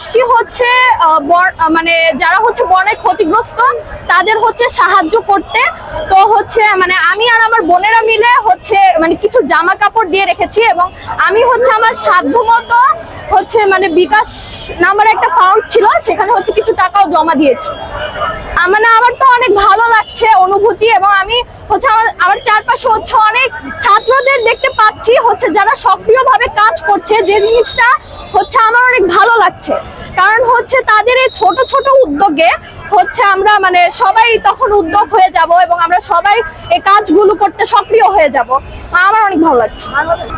আসছি হচ্ছে মানে যারা হচ্ছে বন্যায় ক্ষতিগ্রস্ত তাদের হচ্ছে সাহায্য করতে। তো হচ্ছে মানে আমি আর আমার বোনেরা মিলে হচ্ছে মানে কিছু জামা কাপড় দিয়ে রেখেছি এবং আমি হচ্ছে আমার সাধ্যমতো হচ্ছে মানে বিকাশ নাম্বার একটা ফান্ড ছিল, সেখানে হচ্ছে কিছু টাকাও জমা দিয়েছি। মানে আমার তো অনেক ভালো লাগছে অনুভূতি, এবং আমি হচ্ছে আমার চারপাশে হচ্ছে অনেক ছাত্রদের দেখতে পাচ্ছি হচ্ছে যারা সক্রিয়ভাবে কাজ করছে, যে জিনিসটা হচ্ছে আমার অনেক ভালো লাগছে। কারণ হচ্ছে তাদের এই ছোট ছোট উদ্যোগে হচ্ছে আমরা মানে সবাই তখন উদ্যোগ হয়ে যাব এবং আমরা সবাই এই কাজগুলো করতে সক্রিয় হয়ে যাব। আমার অনেক ভালো লাগছে।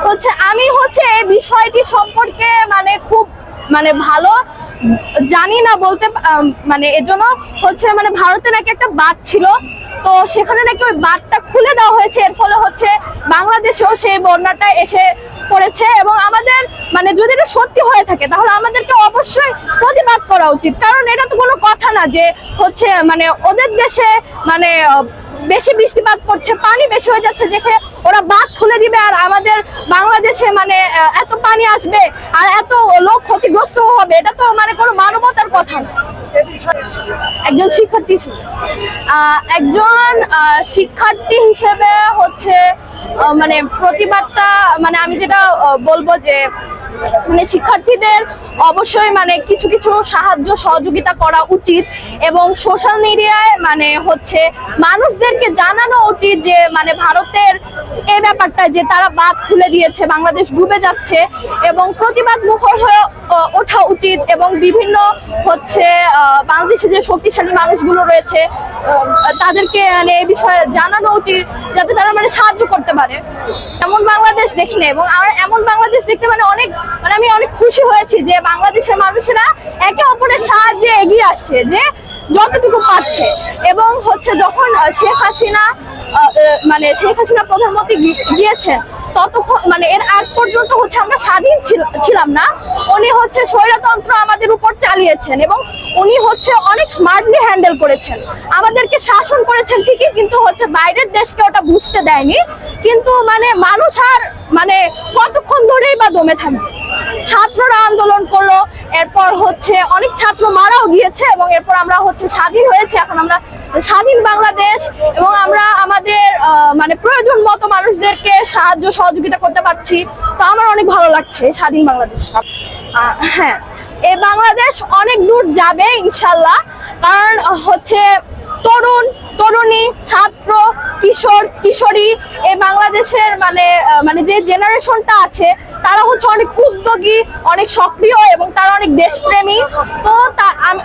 হচ্ছে আমি হচ্ছে এই বিষয়টি সম্পর্কে মানে খুব মানে ভালো জানি না বলতে, মানে এজন্য হচ্ছে মানে ভারতে নাকি একটা বাঁধ ছিল, তো সেখানে নাকি ওই বাঁধটা খুলে দেওয়া হয়েছে, এর ফলে হচ্ছে বাংলাদেশেও সেই বন্যাটা এসে পড়েছে। এবং আমাদের মানে যদি এটা সত্যি হয়ে থাকে তাহলে আমাদেরকে অবশ্যই প্রতিবাদ করা উচিত, কারণ এটা তো কোনো কথা না যে হচ্ছে মানে ওদের দেশে মানে বেশি বৃষ্টিপাত পড়ছে, পানি বেশি হয়ে যাচ্ছে, যেখানে ওরা বাঁধ খুলে দিবে আর আমাদের বাংলাদেশে মানে এত পানি আসবে আর এত লোক ক্ষতিগ্রস্ত হবে, এটা তো মানে কোনো মানবতার কথা না। একজন শিক্ষার্থী শিক্ষার্থী হিসেবে হচ্ছে মানে প্রতিবাদটা মানে আমি যেটা বলবো যে মানে শিক্ষার্থীদের অবশ্যই মানে কিছু কিছু সাহায্য সহযোগিতা করা উচিত, এবং সোশ্যাল মিডিয়ায় মানে হচ্ছে মানুষদেরকে জানানো উচিত যে মানে ভারতের এই ব্যাপারটা যে তারা বাঁধ খুলে দিয়েছে, বাংলাদেশ ডুবে যাচ্ছে, এবং প্রতিবাদ মুখর হয়ে ওঠা উচিত। এবং বিভিন্ন হচ্ছে বাংলাদেশে যে শক্তিশালী মানুষগুলো রয়েছে তাদেরকে মানে এই বিষয়ে জানানো উচিত, যাতে তারা মানে সাহায্য করতে পারে। এমন বাংলাদেশ দেখি না, এবং আমার এমন বাংলাদেশ দেখতে মানে আমি অনেক খুশি হয়েছি যে বাংলাদেশের মানুষেরা একে অপরের সাহায্যে এগিয়ে আসছে যে যতটুকু পাচ্ছে। এবং হচ্ছে যখন শেখ হাসিনা প্রধানমন্ত্রী গিয়েছেন ততক্ষণ মানে এর আগ পর্যন্ত হচ্ছে আমরা স্বাধীন ছিলাম না, উনি হচ্ছে স্বৈরতন্ত্র আমাদের উপর চালিয়েছেন এবং উনি হচ্ছে অনেক স্মার্টলি হ্যান্ডেল করেছেন, আমাদেরকে শাসন করেছেন ঠিকই, কিন্তু হচ্ছে বাইরের দেশকে ওটা বুঝতে দেয়নি। কিন্তু মানে মানুষ আর মানে কতক্ষণ ধরেই বা দমে থাকবে। ছাত্ররা আন্দোলন করলো, এরপর হচ্ছে অনেক ছাত্র মারাও গিয়েছে, এবং এরপর আমরা হচ্ছে স্বাধীন হয়েছে, এখন আমরা স্বাধীন বাংলাদেশ, এবং আমরা আমাদের মানে প্রয়োজন মতো মানুষদেরকে সাহায্য সহযোগিতা করতে পারছি। তো আমার অনেক ভালো লাগছে স্বাধীন বাংলাদেশ। হ্যাঁ, এই বাংলাদেশ অনেক দূর যাবে ইনশাল্লাহ, কারণ হচ্ছে তরুণী, ছাত্র, কিশোর, কিশোরী এই বাংলাদেশের মানে যে জেনারেশনটা আছে তারা হচ্ছে অনেক উদ্যোগী, অনেক সক্রিয়, এবং তারা অনেক দেশপ্রেমী। তো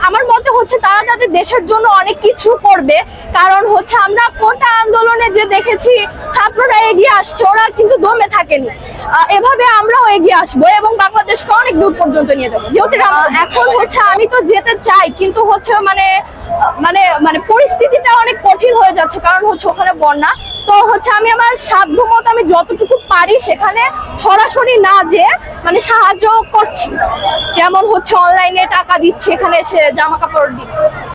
আমার মতে হচ্ছে তারা তাদের দেশের জন্য অনেক কিছু করবে, কারণ হচ্ছে আমরা কোটা আন্দোলনে যে দেখেছি ছাত্ররা এগিয়ে আসছে, ওরা কিন্তু দমে থাকেনি। এভাবে আমরাও এগিয়ে আসবো এবং বাংলাদেশকে অনেক দূর পর্যন্ত নিয়ে যাবো। যেহেতু এখন হচ্ছে আমি তো যেতে চাই, কিন্তু হচ্ছে মানে পরিস্থিতিটা অনেক কঠিন হয়ে যাচ্ছে, কারণ হচ্ছে ওখানে বন্যা। তো হচ্ছে আমি আমার সাধ্যমতো আমি যতটুকু পারি সেখানে সরাসরি না যে মানে সাহায্য করছি, যেমন হচ্ছে অনলাইনে টাকা দিচ্ছি, এখানে এসে জামা কাপড় দিচ্ছি।